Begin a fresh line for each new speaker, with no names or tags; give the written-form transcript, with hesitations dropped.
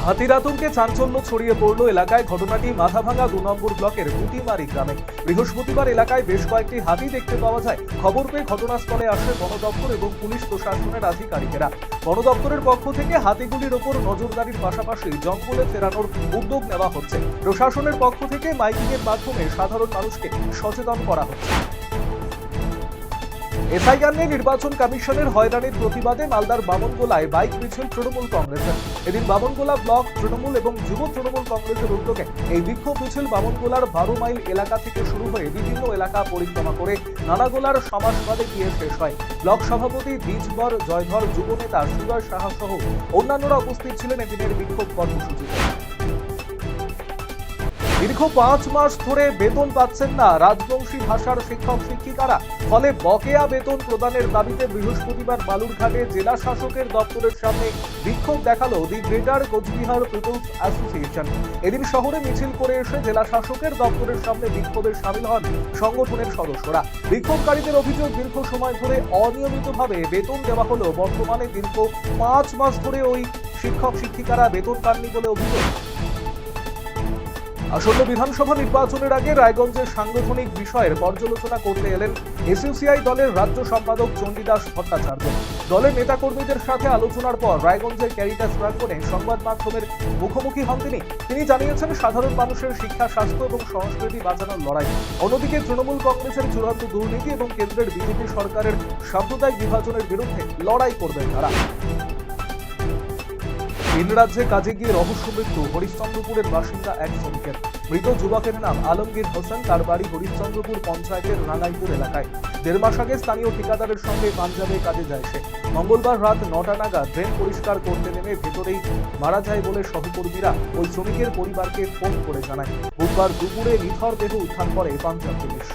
হাতির আতঙ্কে চাঞ্চল্য ছড়িয়ে পড়ল এলাকায়। ঘটনাটি মাথাভাঙা 2 নম্বর ব্লকের গুটিমারি গ্রামে। বৃহস্পতিবার এলাকায় বেশ কয়েকটি হাতি দেখতে পাওয়া যায়। খবর পেয়ে ঘটনাস্থলে আসে বন দপ্তর এবং পুলিশ প্রশাসনের আধিকারিকেরা। বন দপ্তরের পক্ষ থেকে হাতিগুলির ওপর নজরদারির পাশাপাশি জঙ্গলে ফেরানোর উদ্যোগ নেওয়া হচ্ছে। প্রশাসনের পক্ষ থেকে মাইকিংয়ের মাধ্যমে সাধারণ মানুষকে সচেতন করা হচ্ছে। এসআইআর নিয়ে নির্বাচন কমিশনের হয়রানির প্রতিবাদে মালদার বামনগোলায় বাইক মিছিল তৃণমূল কংগ্রেসের। এদিন বামনগোলা ব্লক তৃণমূল এবং যুব তৃণমূল কংগ্রেসের উদ্যোগে এই বিক্ষোভ মিছিল বামনগোলার 12 মাইল এলাকা থেকে শুরু হয়ে বিভিন্ন এলাকা পরিক্রমা করে নানাগোলার সমাজবাদে গিয়ে শেষ হয়। ব্লক সভাপতি দ্বিজবর জয়ধর, যুব নেতা সুজয় সাহা সহ অন্যান্যরা উপস্থিত ছিলেন এদিনের বিক্ষোভ কর্মসূচিতে। দীর্ঘ 5 মাস ধরে বেতন পাচ্ছেন না রাজবংশী ভাষার শিক্ষক শিক্ষিকারা। ফলে বকেয়া বেতন প্রদানের দাবিতে বৃহস্পতিবার বালুরঘাটে জেলা শাসকের দপ্তরের সামনে বিক্ষোভ দেখালো the greater Coochbehar people's association. এদিন শহরে মিছিল করে এসে জেলা শাসকের দপ্তরের সামনে বিক্ষোভে সামিল হন সংগঠনের সদস্যরা। বিক্ষোভকারীদের অভিযোগ, দীর্ঘ সময় ধরে অনিয়মিতভাবে বেতন দেওয়া হলেও বর্তমানে দীর্ঘ 5 মাস ধরে ওই শিক্ষক শিক্ষিকারা বেতন পাননি বলে অভিযোগ। আসন্ন বিধানসভা নির্বাচনের আগে রায়গঞ্জের সাংগঠনিক বিষয়ের পর্যালোচনা করতে এলেন এসইউসিআই দলের রাজ্য সম্পাদক চণ্ডীদাস ভট্টাচার্য। দলের নেতাকর্মীদের সাথে আলোচনার পর রায়গঞ্জের ক্যারিটাস প্রাঙ্গণে সংবাদ মাধ্যমের মুখোমুখি হন তিনি জানিয়েছেন সাধারণ মানুষের শিক্ষা, স্বাস্থ্য এবং সংস্কৃতি বাঁচানোর লড়াই। অন্যদিকে তৃণমূল কংগ্রেসের চূড়ান্ত দুর্নীতি এবং কেন্দ্রের বিজেপি সরকারের সাম্প্রদায়িক বিভাজনের বিরুদ্ধে লড়াই করবেন তারা। 3 রাজ্যে কাজে গিয়ে রহস্য মৃত্যু হরিশ্চন্দ্রপুরের বাসিন্দা এক শ্রমিকের। মৃত যুবকের নাম আলমগীর হোসেন। তার বাড়ি হরিশ্চন্দ্রপুর পঞ্চায়েতের রাঙ্গাইপুর এলাকায়। 1.5 মাস আগে স্থানীয় ঠিকাদারের সঙ্গে পাঞ্জাবে কাজে যায় সে। মঙ্গলবার রাত 9টা নাগাদ ড্রেন পরিষ্কার করতে নেমে ভেতরেই মারা যায় বলে সহকর্মীরা ওই শ্রমিকের পরিবারকে ফোন করে জানায়। বুধবার দুপুরে নিথর দেহ উদ্ধার করে পাঞ্জাব পুলিশ।